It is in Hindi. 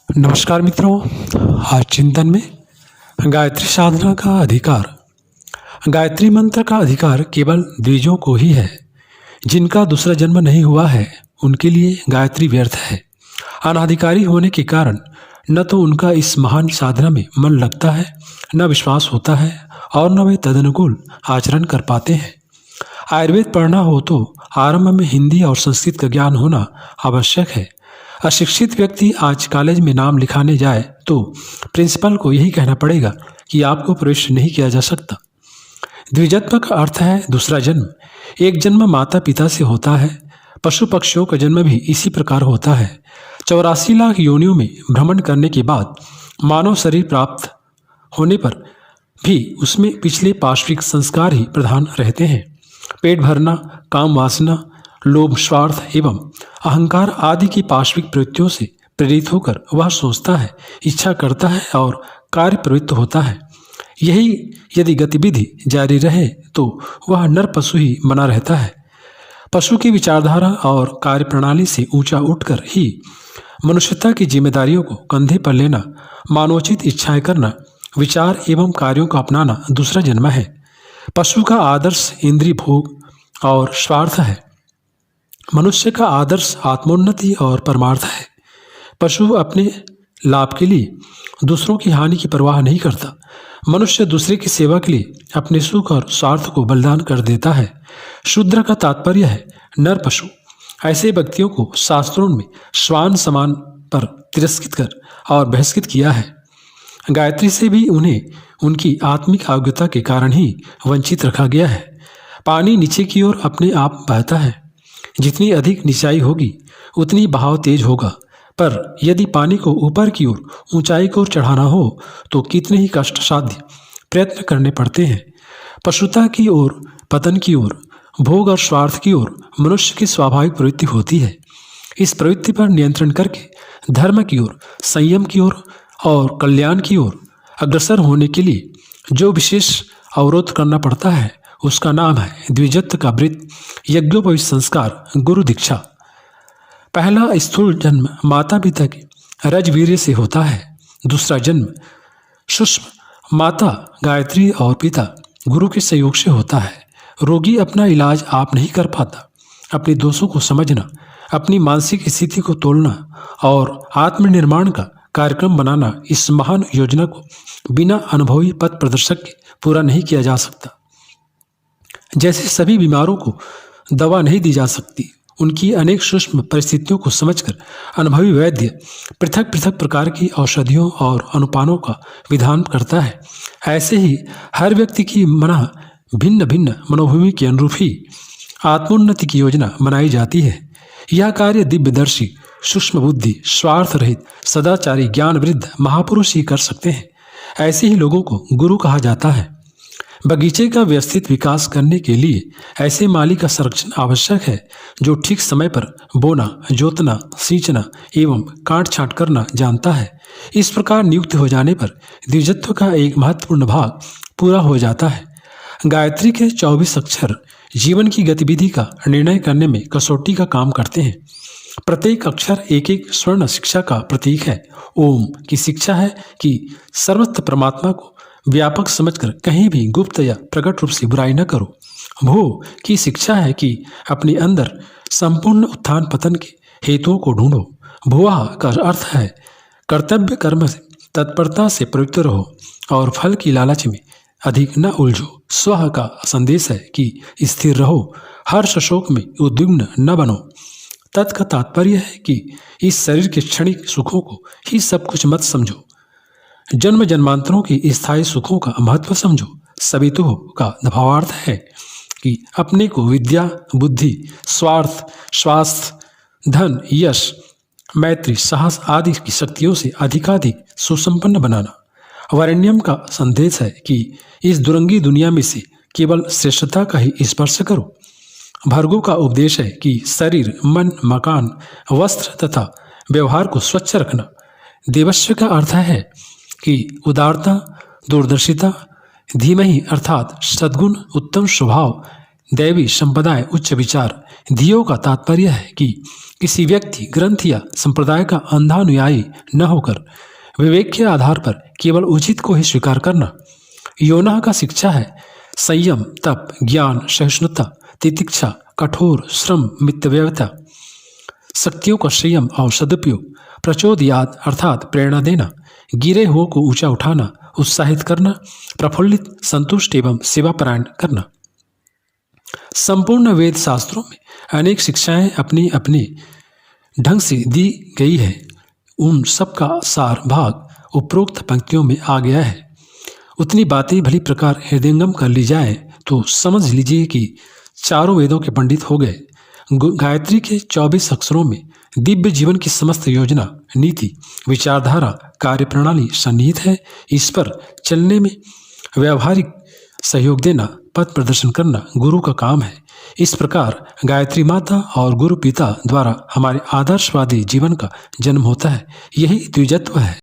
नमस्कार मित्रों, आज चिंतन में गायत्री साधना का अधिकार। गायत्री मंत्र का अधिकार केवल द्विजों को ही है। जिनका दूसरा जन्म नहीं हुआ है उनके लिए गायत्री व्यर्थ है। अनाधिकारी होने के कारण न तो उनका इस महान साधना में मन लगता है, न विश्वास होता है और न वे तदनुकूल आचरण कर पाते हैं। आयुर्वेद पढ़ना हो तो आरंभ में हिंदी और संस्कृत का ज्ञान होना आवश्यक है। अशिक्षित व्यक्ति आज कॉलेज में नाम लिखाने जाए तो प्रिंसिपल को यही कहना पड़ेगा कि आपको प्रवेश नहीं किया जा सकता। द्विजत्व का अर्थ है दूसरा जन्म। एक जन्म माता पिता से होता है। पशु पक्षियों का जन्म भी इसी प्रकार होता है। 84 लाख योनियों में भ्रमण करने के बाद मानव शरीर प्राप्त होने पर भी उसमें पिछले पाश्विक संस्कार ही प्रधान रहते हैं। पेट भरना, काम वासना, लोभ, स्वार्थ एवं अहंकार आदि की पाश्विक प्रवृत्तियों से प्रेरित होकर वह सोचता है, इच्छा करता है और कार्य प्रवृत्त होता है। यही यदि गतिविधि जारी रहे तो वह नर पशु ही बना रहता है। पशु की विचारधारा और कार्य प्रणाली से ऊंचा उठकर ही मनुष्यता की जिम्मेदारियों को कंधे पर लेना, मानवोचित इच्छाएं करना, विचार एवं कार्यों को अपनाना दूसरा जन्म है। पशु का आदर्श इंद्रिय भोग और स्वार्थ है। मनुष्य का आदर्श आत्मोन्नति और परमार्थ है। पशु अपने लाभ के लिए दूसरों की हानि की परवाह नहीं करता। मनुष्य दूसरे की सेवा के लिए अपने सुख और स्वार्थ को बलिदान कर देता है। शूद्र का तात्पर्य है नर पशु। ऐसे व्यक्तियों को शास्त्रों में श्वान समान पर तिरस्कृत कर और बहिष्कृत किया है। गायत्री से भी उन्हें उनकी आत्मिक आज्ञता के कारण ही वंचित रखा गया है। पानी नीचे की ओर अपने आप बहता है। जितनी अधिक निचाई होगी उतनी बहाव तेज होगा, पर यदि पानी को ऊपर की ओर, ऊंचाई की ओर चढ़ाना हो तो कितने ही कष्ट साध्य प्रयत्न करने पड़ते हैं। पशुता की ओर, पतन की ओर, भोग और स्वार्थ की ओर मनुष्य की स्वाभाविक प्रवृत्ति होती है। इस प्रवृत्ति पर नियंत्रण करके धर्म की ओर, संयम की ओर और कल्याण की ओर अग्रसर होने के लिए जो विशेष अवरोध करना पड़ता है उसका नाम है द्विजत्व का व्रत, यज्ञोपवीत संस्कार, गुरु दीक्षा। पहला स्थूल जन्म माता पिता के रजवीर्य से होता है। दूसरा जन्म सूक्ष्म माता गायत्री और पिता गुरु के सहयोग से होता है। रोगी अपना इलाज आप नहीं कर पाता। अपने दोषों को समझना, अपनी मानसिक स्थिति को तोलना और आत्मनिर्माण का कार्यक्रम बनाना, इस महान योजना को बिना अनुभवी पथ प्रदर्शक के पूरा नहीं किया जा सकता। जैसे सभी बीमारों को दवा नहीं दी जा सकती, उनकी अनेक सूक्ष्म परिस्थितियों को समझकर अनुभवी वैद्य पृथक पृथक प्रकार की औषधियों और अनुपानों का विधान करता है। ऐसे ही हर व्यक्ति की मन भिन्न भिन्न मनोभूमि के अनुरूप ही आत्मोन्नति की योजना बनाई जाती है। यह कार्य दिव्यदर्शी, सूक्ष्म बुद्धि, स्वार्थ रहित, सदाचारी, ज्ञान वृद्ध महापुरुष ही कर सकते हैं। ऐसे ही लोगों को गुरु कहा जाता है। बगीचे का व्यवस्थित विकास करने के लिए ऐसे माली का संरक्षण आवश्यक है जो ठीक समय पर बोना, जोतना, सींचना एवं काट छांट करना जानता है। इस प्रकार नियुक्त हो जाने पर द्विजत्व का एक महत्वपूर्ण भाग पूरा हो जाता है। गायत्री के 24 अक्षर जीवन की गतिविधि का निर्णय करने में कसौटी का काम करते हैं। प्रत्येक अक्षर एक एक स्वर्ण शिक्षा का प्रतीक है। ओम की शिक्षा है कि सर्वत्र परमात्मा को व्यापक समझकर कहीं भी गुप्त या प्रकट रूप से बुराई न करो। भू की शिक्षा है कि अपने अंदर संपूर्ण उत्थान पतन के हेतुओं को ढूंढो। भुआ का अर्थ है कर्तव्य कर्म से तत्परता से प्रवृत्त रहो और फल की लालच में अधिक न उलझो। स्व का संदेश है कि स्थिर रहो, हर्ष शोक में उद्विग्न न बनो। तत् का तात्पर्य है कि इस शरीर के क्षणिक सुखों को ही सब कुछ मत समझो। जन्म जन्मांतरों की स्थायी सुखों का महत्व समझो। सवितुः का भावार्थ है कि अपने को विद्या, बुद्धि, स्वार्थ, स्वास्थ्य, धन, यश, मैत्री, साहस आदि की शक्तियों से अधिकाधिक सुसंपन्न बनाना। वरेण्यम का संदेश है कि इस दुरंगी दुनिया में से केवल श्रेष्ठता का ही स्पर्श करो। भर्गो का उपदेश है कि शरीर, मन, मकान, वस्त्र तथा व्यवहार को स्वच्छ रखना। देवस्य का अर्थ है कि उदारता, दूरदर्शिता, धीमहि अर्थात सद्गुण, उत्तम स्वभाव, दैवी संपदाएं उच्च विचार। धियो का तात्पर्य है कि किसी व्यक्ति, ग्रंथ या संप्रदाय का अंधा अनुयायी न होकर विवेक के आधार पर केवल उचित को ही स्वीकार करना। योना का शिक्षा है संयम, तप, ज्ञान, सहिष्णुता, तितिक्षा, कठोर श्रम, मितव्ययता, शक्तियों का संयम और सदुपयोग, प्रचोदयात अर्थात प्रेरणा देना, गिरे हुओं को ऊंचा उठाना, उत्साहित करना, प्रफुल्लित, संतुष्ट एवं सेवापरायण करना। संपूर्ण वेद शास्त्रों में अनेक शिक्षाएं अपनी अपनी ढंग से दी गई है। उन सब का सार भाग उपरोक्त पंक्तियों में आ गया है। उतनी बातें भली प्रकार हृदयंगम कर ली जाए तो समझ लीजिए कि चारों वेदों के पंडित हो गए। गायत्री के 24 अक्षरों में दिव्य जीवन की समस्त योजना, नीति, विचारधारा, कार्यप्रणाली सन्निहित है। इस पर चलने में व्यावहारिक सहयोग देना, पथ प्रदर्शन करना गुरु का काम है। इस प्रकार गायत्री माता और गुरु पिता द्वारा हमारे आदर्शवादी जीवन का जन्म होता है। यही द्विजत्व है।